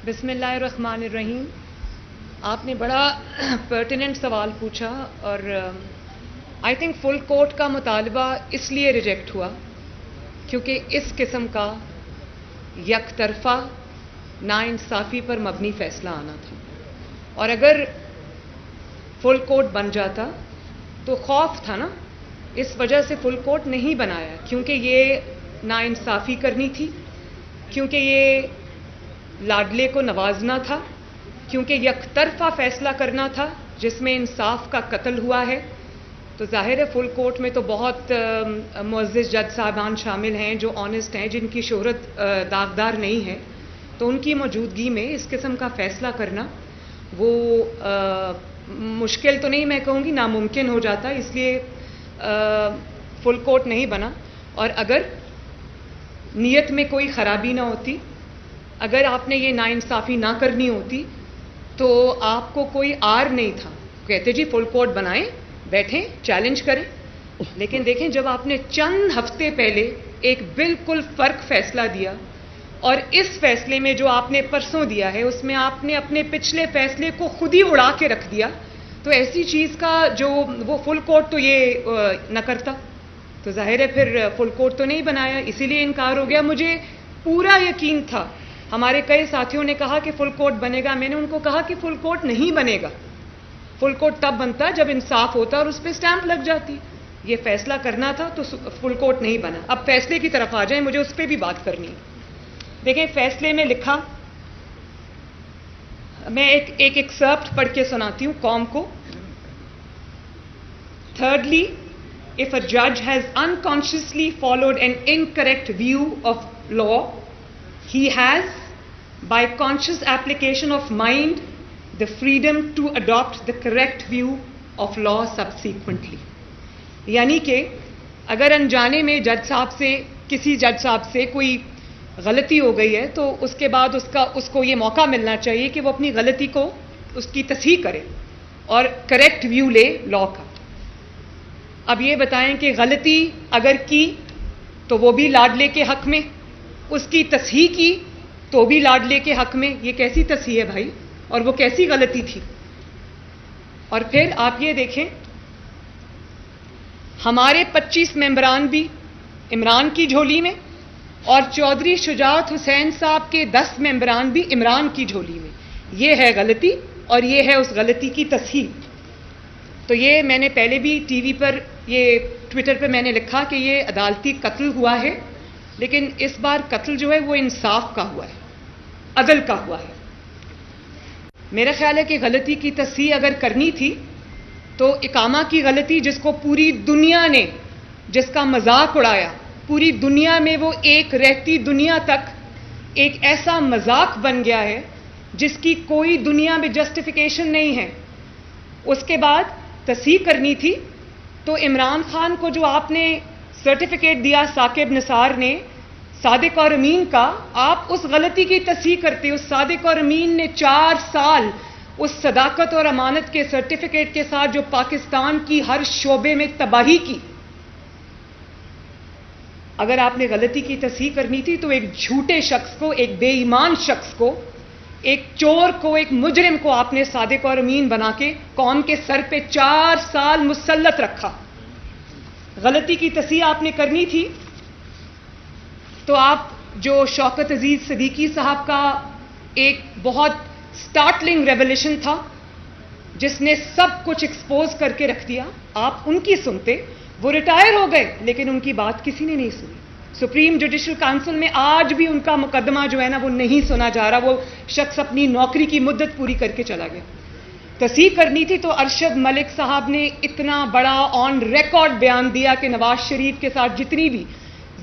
بسم اللہ الرحمن الرحیم. آپ نے بڑا پرٹیننٹ سوال پوچھا اور آئی تھنک فل کورٹ کا مطالبہ اس لیے ریجیکٹ ہوا کیونکہ اس قسم کا یک طرفہ ناانصافی پر مبنی فیصلہ آنا تھا. اور اگر فل کورٹ بن جاتا تو خوف تھا نا، اس وجہ سے فل کورٹ نہیں بنایا کیونکہ یہ ناانصافی کرنی تھی، کیونکہ یہ لاڈلے کو نوازنا تھا، کیونکہ یک طرفہ فیصلہ کرنا تھا جس میں انصاف کا قتل ہوا ہے. تو ظاہر ہے فل کورٹ میں تو بہت معزز جج صاحبان شامل ہیں جو آنیسٹ ہیں، جن کی شہرت داغدار نہیں ہے، تو ان کی موجودگی میں اس قسم کا فیصلہ کرنا وہ مشکل تو نہیں، میں کہوں گی ناممکن ہو جاتا. اس لیے فل کورٹ نہیں بنا. اور اگر نیت میں کوئی خرابی نہ ہوتی، اگر آپ نے یہ ناانصافی نہ کرنی ہوتی تو آپ کو کوئی آر نہیں تھا. کہتے جی فل کورٹ بنائیں، بیٹھیں، چیلنج کریں. لیکن دیکھیں جب آپ نے چند ہفتے پہلے ایک بالکل فرق فیصلہ دیا اور اس فیصلے میں جو آپ نے پرسوں دیا ہے اس میں آپ نے اپنے پچھلے فیصلے کو خود ہی اڑا کے رکھ دیا، تو ایسی چیز کا جو وہ فل کورٹ تو یہ نہ کرتا. تو ظاہر ہے پھر فل کورٹ تو نہیں بنایا، اسی لیے انکار ہو گیا. مجھے پورا یقین تھا، ہمارے کئی ساتھیوں نے کہا کہ فل کورٹ بنے گا، میں نے ان کو کہا کہ فل کورٹ نہیں بنے گا. فل کورٹ تب بنتا جب انصاف ہوتا اور اس پہ اسٹیمپ لگ جاتی. یہ فیصلہ کرنا تھا تو فل کورٹ نہیں بنا. اب فیصلے کی طرف آ جائیں، مجھے اس پہ بھی بات کرنی ہے. دیکھیں فیصلے میں لکھا، میں ایک ایکسرپٹ پڑھ کے سناتی ہوں قوم کو. Thirdly, if a judge has unconsciously followed an incorrect view of law, he has, by conscious application of mind, the freedom to adopt the correct view of law subsequently. یعنی کہ اگر انجانے میں جج صاحب سے، کسی جج صاحب سے کوئی غلطی ہو گئی ہے تو اس کے بعد اس کو یہ موقع ملنا چاہیے کہ وہ اپنی غلطی کو، اس کی تصحیح کرے اور کریکٹ ویو لے لا کا. اب یہ بتائیں کہ غلطی اگر کی تو وہ بھی لاڈلے کے حق میں، اس کی تصحیح کی تو بھی لاڈلے کے حق میں. یہ کیسی تصحیح ہے بھائی، اور وہ کیسی غلطی تھی. اور پھر آپ یہ دیکھیں ہمارے 25 ممبران بھی عمران کی جھولی میں اور چودھری شجاعت حسین صاحب کے 10 ممبران بھی عمران کی جھولی میں. یہ ہے غلطی اور یہ ہے اس غلطی کی تصحیح. تو یہ میں نے پہلے بھی ٹی وی پر، یہ ٹویٹر پہ میں نے لکھا کہ یہ عدالتی قتل ہوا ہے، لیکن اس بار قتل جو ہے وہ انصاف کا ہوا ہے، عدل کا ہوا ہے. میرا خیال ہے کہ غلطی کی تصحیح اگر کرنی تھی تو اقامہ کی غلطی، جس کو پوری دنیا نے، جس کا مذاق اڑایا، پوری دنیا میں وہ ایک رہتی دنیا تک ایک ایسا مذاق بن گیا ہے جس کی کوئی دنیا میں جسٹیفیکیشن نہیں ہے. اس کے بعد تصحیح کرنی تھی تو عمران خان کو جو آپ نے سرٹیفکیٹ دیا ثاقب نثار نے صادق اور امین کا، آپ اس غلطی کی تصحیح کرتے. اس صادق اور امین نے 4 سال اس صداقت اور امانت کے سرٹیفکیٹ کے ساتھ جو پاکستان کی ہر شعبے میں تباہی کی، اگر آپ نے غلطی کی تصحیح کرنی تھی تو ایک جھوٹے شخص کو، ایک بے ایمان شخص کو، ایک چور کو، ایک مجرم کو آپ نے صادق اور امین بنا کے قوم کے سر پہ 4 سال مسلط رکھا. غلطی کی تصحیح آپ نے کرنی تھی تو آپ جو شوکت عزیز صدیقی صاحب کا ایک بہت سٹارٹلنگ ریولیشن تھا جس نے سب کچھ ایکسپوز کر کے رکھ دیا، آپ ان کی سنتے. وہ ریٹائر ہو گئے لیکن ان کی بات کسی نے نہیں سنی. سپریم جوڈیشل کونسل میں آج بھی ان کا مقدمہ جو ہے نا وہ نہیں سنا جا رہا. وہ شخص اپنی نوکری کی مدت پوری کر کے چلا گیا. تصحیح کرنی تھی تو ارشد ملک صاحب نے اتنا بڑا آن ریکارڈ بیان دیا کہ نواز شریف کے ساتھ جتنی بھی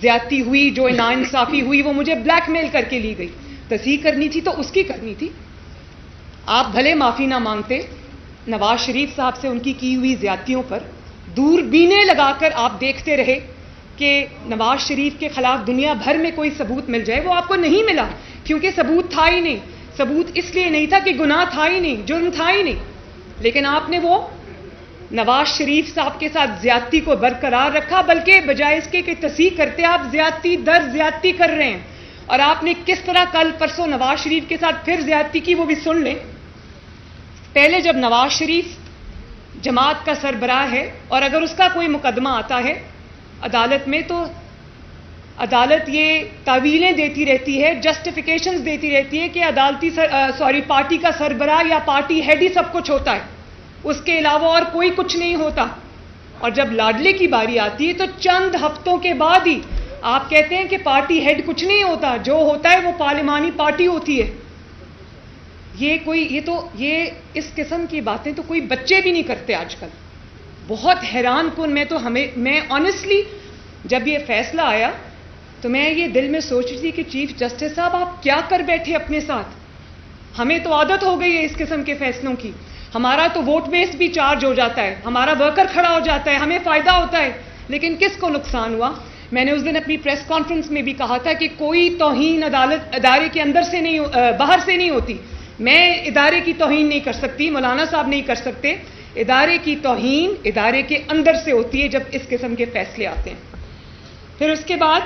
زیادتی ہوئی، جو ناانصافی ہوئی، وہ مجھے بلیک میل کر کے لی گئی. تصحیح کرنی تھی تو اس کی کرنی تھی. آپ بھلے معافی نہ مانگتے نواز شریف صاحب سے ان کی ہوئی زیادتیوں پر، دوربینیں لگا کر آپ دیکھتے رہے کہ نواز شریف کے خلاف دنیا بھر میں کوئی ثبوت مل جائے. وہ آپ کو نہیں ملا کیونکہ ثبوت تھا ہی نہیں. ثبوت اس لیے نہیں تھا کہ گناہ تھا ہی نہیں، جرم تھا ہی نہیں. لیکن آپ نے وہ نواز شریف صاحب کے ساتھ زیادتی کو برقرار رکھا، بلکہ بجائے اس کے کہ تصحیح کرتے آپ زیادتی در زیادتی کر رہے ہیں. اور آپ نے کس طرح کل پرسوں نواز شریف کے ساتھ پھر زیادتی کی وہ بھی سن لیں. پہلے جب نواز شریف جماعت کا سربراہ ہے اور اگر اس کا کوئی مقدمہ آتا ہے عدالت میں تو عدالت یہ تعویلیں دیتی رہتی ہے, جسٹیفیکیشنز دیتی رہتی ہے کہ پارٹی کا سربراہ یا پارٹی ہیڈ ہی سب کچھ ہوتا ہے, اس کے علاوہ اور کوئی کچھ نہیں ہوتا. اور جب لاڈلے کی باری آتی ہے تو چند ہفتوں کے بعد ہی آپ کہتے ہیں کہ پارٹی ہیڈ کچھ نہیں ہوتا, جو ہوتا ہے وہ پارلیمانی پارٹی ہوتی ہے. یہ اس قسم کی باتیں تو کوئی بچے بھی نہیں کرتے آج کل. بہت حیران کن. میں آنیسٹلی جب یہ فیصلہ آیا تو میں یہ دل میں سوچ رہی تھی کہ چیف جسٹس صاحب آپ کیا کر بیٹھے اپنے ساتھ. ہمیں تو عادت ہو گئی ہے اس قسم کے فیصلوں کی. ہمارا تو ووٹ بیس بھی چارج ہو جاتا ہے, ہمارا ورکر کھڑا ہو جاتا ہے, ہمیں فائدہ ہوتا ہے. لیکن کس کو نقصان ہوا؟ میں نے اس دن اپنی پریس کانفرنس میں بھی کہا تھا کہ کوئی توہین ادارے کے اندر سے نہیں, باہر سے نہیں ہوتی. میں ادارے کی توہین نہیں کر سکتی, مولانا صاحب نہیں کر سکتے. ادارے کی توہین ادارے کے اندر سے ہوتی ہے جب اس قسم کے فیصلے آتے ہیں. پھر اس کے بعد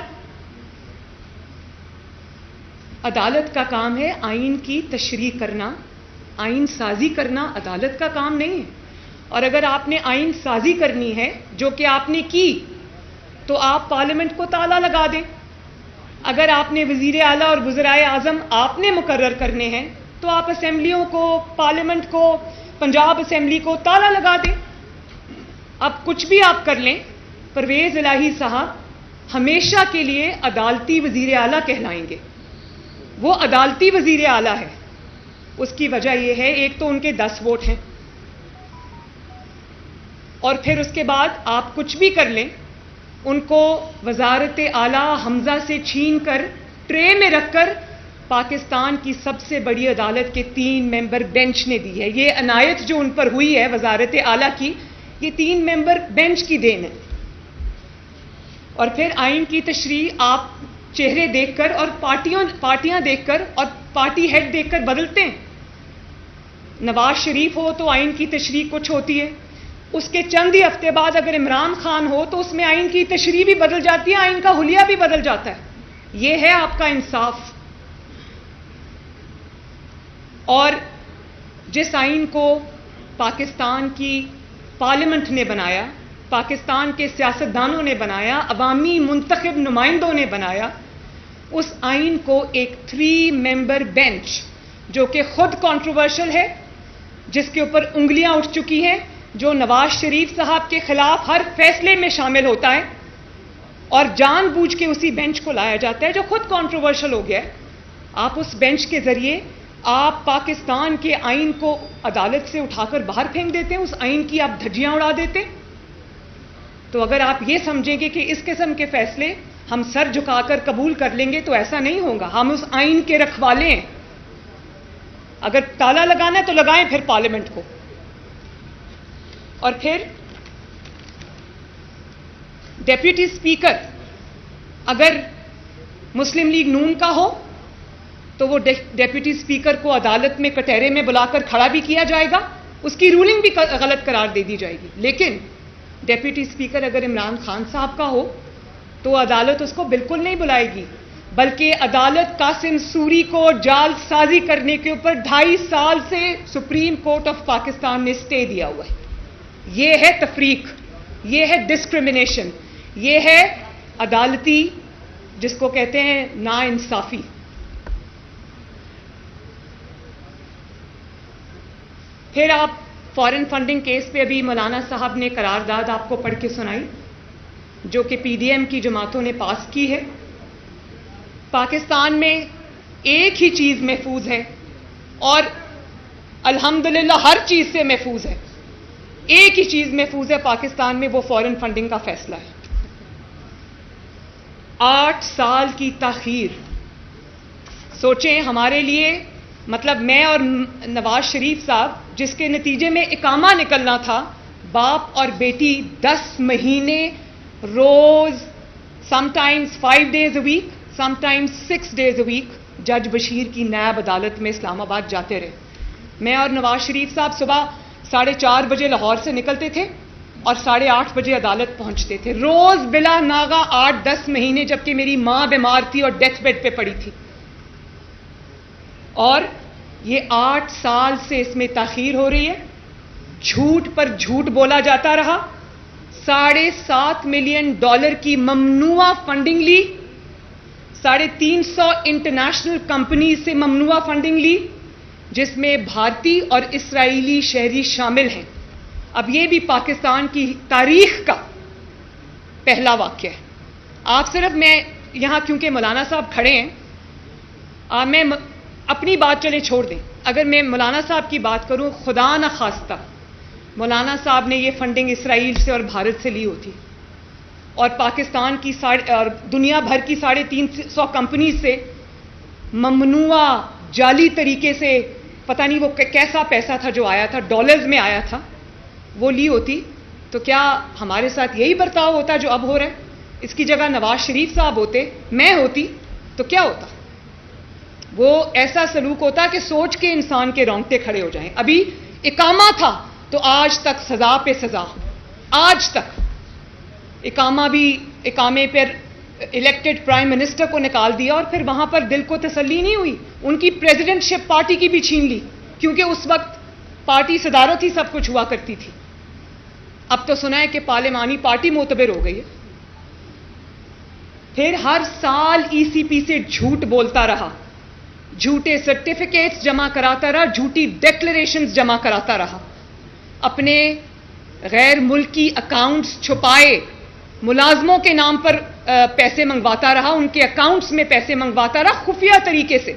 عدالت کا کام ہے آئین کی تشریح کرنا, آئین سازی کرنا عدالت کا کام نہیں ہے. اور اگر آپ نے آئین سازی کرنی ہے جو کہ آپ نے کی تو آپ پارلیمنٹ کو تالا لگا دیں. اگر آپ نے وزیر اعلیٰ اور وزرائے اعظم آپ نے مقرر کرنے ہیں تو آپ اسمبلیوں کو, پارلیمنٹ کو, پنجاب اسمبلی کو تالا لگا دیں. اب کچھ بھی آپ کر لیں, پرویز الہی صاحب ہمیشہ کے لیے عدالتی وزیر اعلیٰ کہلائیں گے. وہ عدالتی وزیر اعلیٰ ہے. اس کی وجہ یہ ہے ایک تو ان کے 10 ووٹ ہیں اور پھر اس کے بعد آپ کچھ بھی کر لیں ان کو وزارت اعلیٰ حمزہ سے چھین کر ٹرے میں رکھ کر پاکستان کی سب سے بڑی عدالت کے 3 ممبر بینچ نے دی ہے. یہ عنایت جو ان پر ہوئی ہے وزارت اعلیٰ کی, یہ 3 ممبر بینچ کی دین ہے. اور پھر آئین کی تشریح آپ چہرے دیکھ کر اور پارٹیاں دیکھ کر اور پارٹی ہیڈ دیکھ کر بدلتے ہیں. نواز شریف ہو تو آئین کی تشریح کچھ ہوتی ہے, اس کے چند ہی ہفتے بعد اگر عمران خان ہو تو اس میں آئین کی تشریح بھی بدل جاتی ہے, آئین کا حلیہ بھی بدل جاتا ہے. یہ ہے آپ کا انصاف. اور جس آئین کو پاکستان کی پارلیمنٹ نے بنایا, پاکستان کے سیاستدانوں نے بنایا, عوامی منتخب نمائندوں نے بنایا, اس آئین کو ایک 3 ممبر بینچ جو کہ خود کنٹروورشل ہے, جس کے اوپر انگلیاں اٹھ چکی ہیں, جو نواز شریف صاحب کے خلاف ہر فیصلے میں شامل ہوتا ہے اور جان بوجھ کے اسی بینچ کو لایا جاتا ہے جو خود کنٹروورشل ہو گیا ہے. آپ اس بینچ کے ذریعے آپ پاکستان کے آئین کو عدالت سے اٹھا کر باہر پھینک دیتے ہیں, اس آئین کی آپ دھجیاں اڑا دیتے ہیں. تو اگر آپ یہ سمجھیں گے کہ اس قسم کے فیصلے ہم سر جھکا کر قبول کر لیں گے تو ایسا نہیں ہوگا. ہم اس آئین کے رکھوالے ہیں. اگر تالا لگانا ہے تو لگائیں پھر پارلیمنٹ کو. اور پھر ڈیپٹی اسپیکر اگر مسلم لیگ نون کا ہو تو وہ ڈیپٹی اسپیکر کو عدالت میں کٹہرے میں بلا کر کھڑا بھی کیا جائے گا, اس کی رولنگ بھی غلط قرار دے دی جائے گی. لیکن ڈیپٹی اسپیکر اگر عمران خان صاحب کا ہو تو عدالت اس کو بالکل نہیں بلائے گی, بلکہ عدالت قاسم سوری کو جال سازی کرنے کے اوپر 2.5 سال سے سپریم کورٹ آف پاکستان نے اسٹے دیا ہوا ہے. یہ ہے تفریق, یہ ہے ڈسکرمنیشن, یہ ہے عدالتی جس کو کہتے ہیں نا انصافی. پھر آپ فارن فنڈنگ کیس پہ ابھی مولانا صاحب نے قرارداد آپ کو پڑھ کے سنائی جو کہ پی ڈی ایم کی جماعتوں نے پاس کی ہے. پاکستان میں ایک ہی چیز محفوظ ہے اور الحمدللہ ہر چیز سے محفوظ ہے, ایک ہی چیز محفوظ ہے پاکستان میں, وہ فارن فنڈنگ کا فیصلہ ہے. 8 سال کی تاخیر. سوچیں ہمارے لیے, مطلب میں اور نواز شریف صاحب جس کے نتیجے میں اقامہ نکلنا تھا, باپ اور بیٹی 10 مہینے روز, some times 5 days a week, some times 6 days a week جج بشیر کی نیب عدالت میں اسلام آباد جاتے رہے. میں اور نواز شریف صاحب صبح 4:30 بجے لاہور سے نکلتے تھے, اور 8:30 بجے عدالت پہنچتے تھے روز بلا ناغا 8-10 مہینے، جبکہ میری ماں بیمار تھی اور ڈیتھ بیڈ پہ پڑی تھی. اور یہ 8 سال سے اس میں تاخیر ہو رہی ہے. جھوٹ پر جھوٹ بولا جاتا رہا. $7.5 ملین کی ممنوعہ فنڈنگ لی. 350 انٹرنیشنل کمپنیز سے ممنوعہ فنڈنگ لی، جس میں بھارتی اور اسرائیلی شہری شامل ہیں. اب یہ بھی پاکستان کی تاریخ کا پہلا واقعہ ہے. آپ صرف میں یہاں کیونکہ مولانا صاحب کھڑے ہیں، میں اپنی بات چلے چھوڑ دیں. اگر میں مولانا صاحب کی بات کروں، خدا نہ خواستہ مولانا صاحب نے یہ فنڈنگ اسرائیل سے اور بھارت سے لی ہوتی اور پاکستان کی اور دنیا بھر کی 350 کمپنیز سے ممنوعہ جعلی طریقے سے، پتہ نہیں وہ کیسا پیسہ تھا جو آیا تھا، ڈالرز میں آیا تھا، وہ لی ہوتی، تو کیا ہمارے ساتھ یہی برتاؤ ہوتا جو اب ہو رہا ہے؟ اس کی جگہ نواز شریف صاحب ہوتے، میں ہوتی، تو کیا ہوتا؟ وہ ایسا سلوک ہوتا کہ سوچ کے انسان کے رونگٹے کھڑے ہو جائیں. ابھی اقامہ تھا تو آج تک سزا پہ سزا، آج تک اقامے پر الیکٹڈ پرائم منسٹر کو نکال دیا اور پھر وہاں پر دل کو تسلی نہیں ہوئی، ان کی پریزیڈنٹ شپ پارٹی کی بھی چھین لی، کیونکہ اس وقت پارٹی صدارت ہی سب کچھ ہوا کرتی تھی. اب تو سنا ہے کہ پارلیمانی پارٹی معتبر ہو گئی ہے. پھر ہر سال ای سی پی سے جھوٹ بولتا رہا، جھوٹے سرٹیفکیٹس جمع کراتا رہا، جھوٹی ڈیکلریشنز جمع کراتا رہا، اپنے غیر ملکی اکاؤنٹس چھپائے، ملازموں کے نام پر پیسے منگواتا رہا، ان کے اکاؤنٹس میں پیسے منگواتا رہا خفیہ طریقے سے.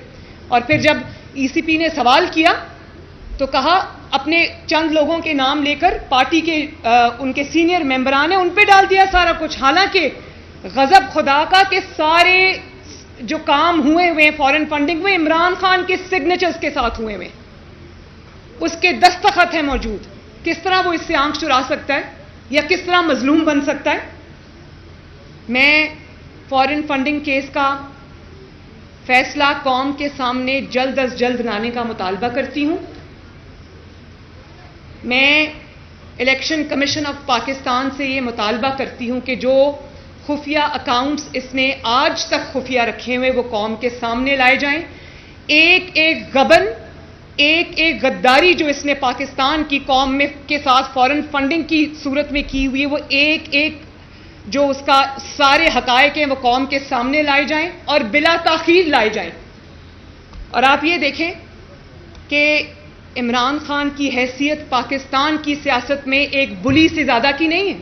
اور پھر جب ای سی پی نے سوال کیا تو کہا اپنے چند لوگوں کے نام لے کر پارٹی کے ان کے سینئر ممبران ہیں ان پہ ڈال دیا سارا کچھ. حالانکہ غضب خدا کا کہ سارے جو کام ہوئے ہیں فارن فنڈنگ میں عمران خان کے سگنیچرز کے ساتھ ہوئے ہیں، اس کے دستخط ہیں موجود. کس طرح وہ اس سے آنکھ چرا سکتا ہے یا کس طرح مظلوم بن سکتا ہے؟ میں فارن فنڈنگ کیس کا فیصلہ قوم کے سامنے جلد از جلد لانے کا مطالبہ کرتی ہوں. میں الیکشن کمیشن آف پاکستان سے یہ مطالبہ کرتی ہوں کہ جو خفیہ اکاؤنٹس اس نے آج تک خفیہ رکھے ہوئے وہ قوم کے سامنے لائے جائیں. ایک ایک غبن، ایک ایک غداری جو اس نے پاکستان کی قوم میں کے ساتھ فارن فنڈنگ کی صورت میں کی ہوئی ہے، وہ ایک ایک جو اس کا سارے حقائق ہیں وہ قوم کے سامنے لائے جائیں اور بلا تاخیر لائے جائیں. اور آپ یہ دیکھیں کہ عمران خان کی حیثیت پاکستان کی سیاست میں ایک بلی سے زیادہ کی نہیں ہے.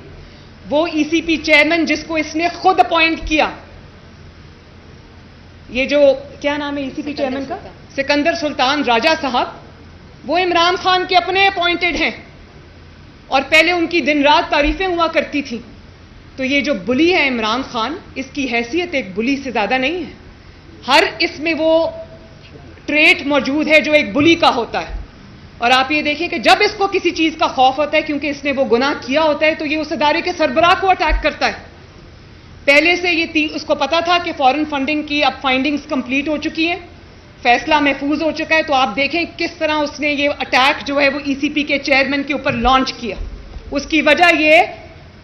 وہ ای سی پی چیئرمین جس کو اس نے خود اپوائنٹ کیا، یہ جو کیا نام ہے ای سی پی چیئرمین کا، سکندر سلطان راجہ صاحب، وہ عمران خان کے اپنے اپوائنٹڈ ہیں اور پہلے ان کی دن رات تعریفیں ہوا کرتی تھیں. تو یہ جو بلی ہے عمران خان، اس کی حیثیت ایک بلی سے زیادہ نہیں ہے. ہر اس میں وہ ٹریٹ موجود ہے جو ایک بلی کا ہوتا ہے. اور آپ یہ دیکھیں کہ جب اس کو کسی چیز کا خوف ہوتا ہے کیونکہ اس نے وہ گناہ کیا ہوتا ہے تو یہ اس ادارے کے سربراہ کو اٹیک کرتا ہے. پہلے سے یہ اس کو پتا تھا کہ فارن فنڈنگ کی اب فائنڈنگز کمپلیٹ ہو چکی ہیں، فیصلہ محفوظ ہو چکا ہے. تو آپ دیکھیں کس طرح اس نے یہ اٹیک جو ہے وہ ای سی پی کے چیئرمین کے اوپر لانچ کیا. اس کی وجہ یہ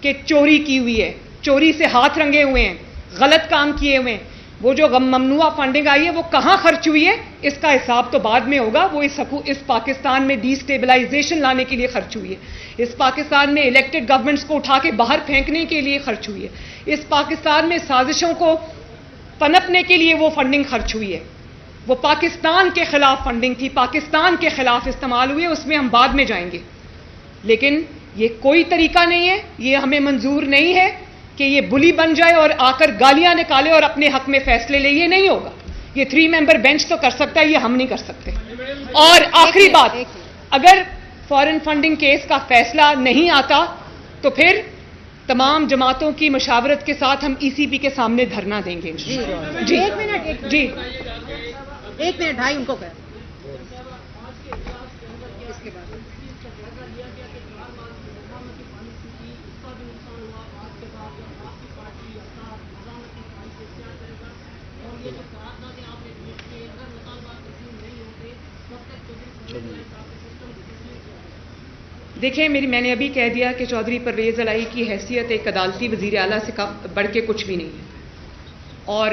کہ چوری کی ہوئی ہے، چوری سے ہاتھ رنگے ہوئے ہیں، غلط کام کیے ہوئے ہیں. وہ جو ممنوعہ فنڈنگ آئی ہے وہ کہاں خرچ ہوئی ہے اس کا حساب تو بعد میں ہوگا. وہ اس پاکستان میں ڈی سٹیبلائزیشن لانے کے لیے خرچ ہوئی ہے، اس پاکستان میں الیکٹڈ گورنمنٹس کو اٹھا کے باہر پھینکنے کے لیے خرچ ہوئی ہے، اس پاکستان میں سازشوں کو پنپنے کے لیے وہ فنڈنگ خرچ ہوئی ہے. وہ پاکستان کے خلاف فنڈنگ تھی، پاکستان کے خلاف استعمال ہوئی ہے، اس میں ہم بعد میں جائیں گے. لیکن یہ کوئی طریقہ نہیں ہے، یہ ہمیں منظور نہیں ہے کہ یہ بلی بن جائے اور آ کر گالیاں نکالے اور اپنے حق میں فیصلے لے. یہ نہیں ہوگا. یہ 3 ممبر بینچ تو کر سکتا ہے، یہ ہم نہیں کر سکتے. اور آخری بات، اگر فارن فنڈنگ کیس کا فیصلہ نہیں آتا تو پھر تمام جماعتوں کی مشاورت کے ساتھ ہم ای سی پی کے سامنے دھرنا دیں گے. جی ایک منٹ بھائی ان کو کہہ دیکھیں میں نے ابھی کہہ دیا کہ چودھری پرویز الہی کی حیثیت ایک عدالتی وزیر اعلیٰ سے بڑھ کے کچھ بھی نہیں ہے، اور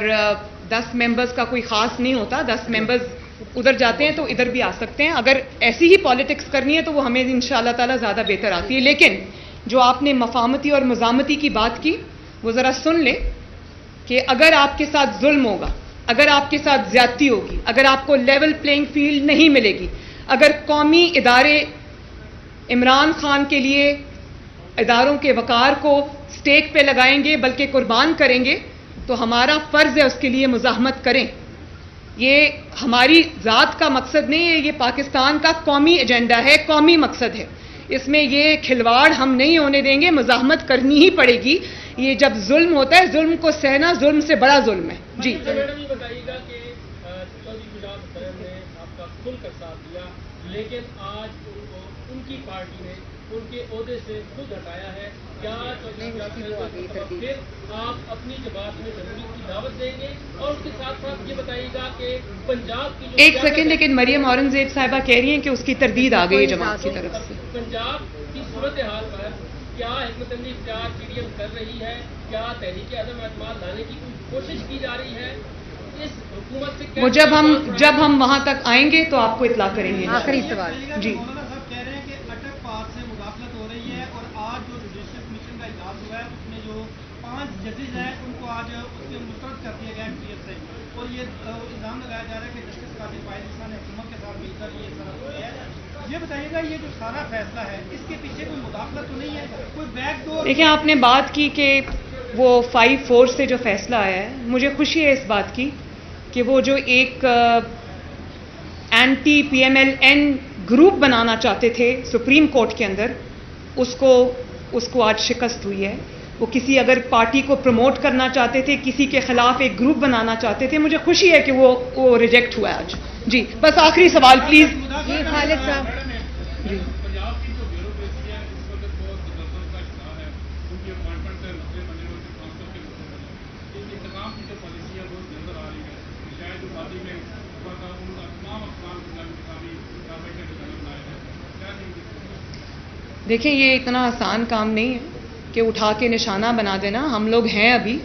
10 ممبرز کا کوئی خاص نہیں ہوتا. 10 ممبرز ادھر جاتے ہیں تو ادھر بھی آ سکتے ہیں. اگر ایسی ہی پالیٹکس کرنی ہے تو وہ ہمیں انشاءاللہ تعالیٰ زیادہ بہتر آتی ہے. لیکن جو آپ نے مفاہمتی اور مزاحمتی کی بات کی وہ ذرا سن لیں کہ اگر آپ کے ساتھ ظلم ہوگا، اگر آپ کے ساتھ زیادتی ہوگی، اگر آپ کو لیول پلینگ فیلڈ نہیں ملے گی، اگر قومی ادارے عمران خان کے لیے اداروں کے وقار کو سٹیک پہ لگائیں گے بلکہ قربان کریں گے، تو ہمارا فرض ہے اس کے لیے مزاحمت کریں. یہ ہماری ذات کا مقصد نہیں ہے، یہ پاکستان کا قومی ایجنڈا ہے، قومی مقصد ہے. اس میں یہ کھلواڑ ہم نہیں ہونے دیں گے، مزاحمت کرنی ہی پڑے گی. یہ جب ظلم ہوتا ہے، ظلم کو سہنا ظلم سے بڑا ظلم ہے. جی میڈم یہ بتائیے گا کہ چودھری گلاب حسین نے آپ کا کھل کر ساتھ دیا، لیکن آج ان کی پارٹی نے ان کے عہدے سے خود ہٹایا ہے. کیا چودھری گلاب حسین کو پھر آپ اپنی جماعت میں جمہوریت کی دعوت دیں گے؟ اور اس کے ساتھ ساتھ یہ بتائیے گا کہ پنجاب کی ایک سیکنڈ، لیکن مریم اورنگزیب صاحبہ کہہ رہی ہیں کہ اس کی تردید آ گئی ہے جماعت کی طرف سے. پنجاب کی صورتحال پر کیا حکمت عملی اختیار پی ڈی ایم کر رہی ہے؟ کیا تحریک عدم اعتماد لانے کی کوشش کی جا رہی ہے؟ اس حکومت سے وہ جب ہم وہاں تک آئیں گے تو آپ کو اطلاع کریں گے. آخری سوال. جی مولانا صاحب کہہ رہے ہیں کہ اٹک پار سے مداخلت ہو رہی ہے، اور آج جو جوڈیشل کمیشن کا اجلاس ہوا ہے اس میں جو 5 ججز ہیں ان کو آج اس کے مسترد کر دیا گیا ہے پی ایف سے، اور یہ الزام لگایا جا رہا ہے کہ جسٹس قاضی فائز عیسیٰ نے حکومت کے ساتھ مل کر یہ سرحد ہوئی ہے. یہ بتائیے گا یہ جو سارا فیصلہ ہے اس کے پیچھے کوئی مداخلت تو نہیں ہے، کوئی بیک ڈور؟ دیکھیں، آپ نے بات کی کہ وہ 5-4 سے جو فیصلہ آیا ہے، مجھے خوشی ہے اس بات کی کہ وہ جو ایک anti P M L N group بنانا چاہتے تھے سپریم کورٹ کے اندر، اس کو آج شکست ہوئی ہے. وہ کسی اگر پارٹی کو پروموٹ کرنا چاہتے تھے، کسی کے خلاف ایک گروپ بنانا چاہتے تھے، مجھے خوشی ہے کہ وہ ریجیکٹ ہوا ہے آج. جی بس آخری سوال پلیز. جی خالد صاحب. جی پنجاب کی جو بیوروکریسی ہے اس وقت بہت تدفن کا شکار ہے. ان کی اپوائنٹمنٹ سے مسئلے بنے ہوئے جو کانسل کے مسئلے بنے، اس انتظام کی جو پالیسی ہے وہ نظر آ رہی ہے. شاید جو وادی میں ان کا تمام افغان انتظامی کاروائی کا نظام بنایا ہے. کیا نہیں؟ دیکھیں، یہ اتنا آسان کام نہیں ہے کہ اٹھا کے نشانہ بنا دینا. ہم لوگ ہیں ابھی،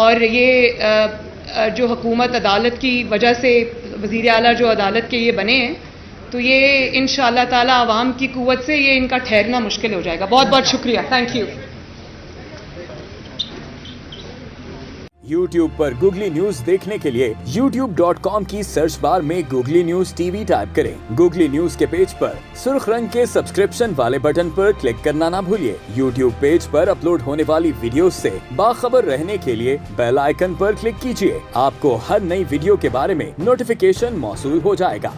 اور یہ جو حکومت عدالت کی وجہ سے وزیر اعلیٰ جو عدالت کے یہ بنے ہیں، تو یہ انشاءاللہ تعالی عوام کی قوت سے یہ ان کا ٹھہرنا مشکل ہو جائے گا. بہت بہت شکریہ. Thank you. YouTube per googly news دیکھنے کے لیے youtube.com کی سرچ بار میں googly news T V type کریں. گوگلی نیوز کے پیج پر سرخ رنگ کے سبسکرپشن والے بٹن پر کلک کرنا نہ بھولیے. YouTube پیج پر اپلوڈ ہونے والی ویڈیوز سے باخبر رہنے کے لیے بیل آئیکن پر کلک کیجیے. آپ کو ہر نئی ویڈیو کے بارے میں نوٹیفیکیشن موصول ہو جائے گا.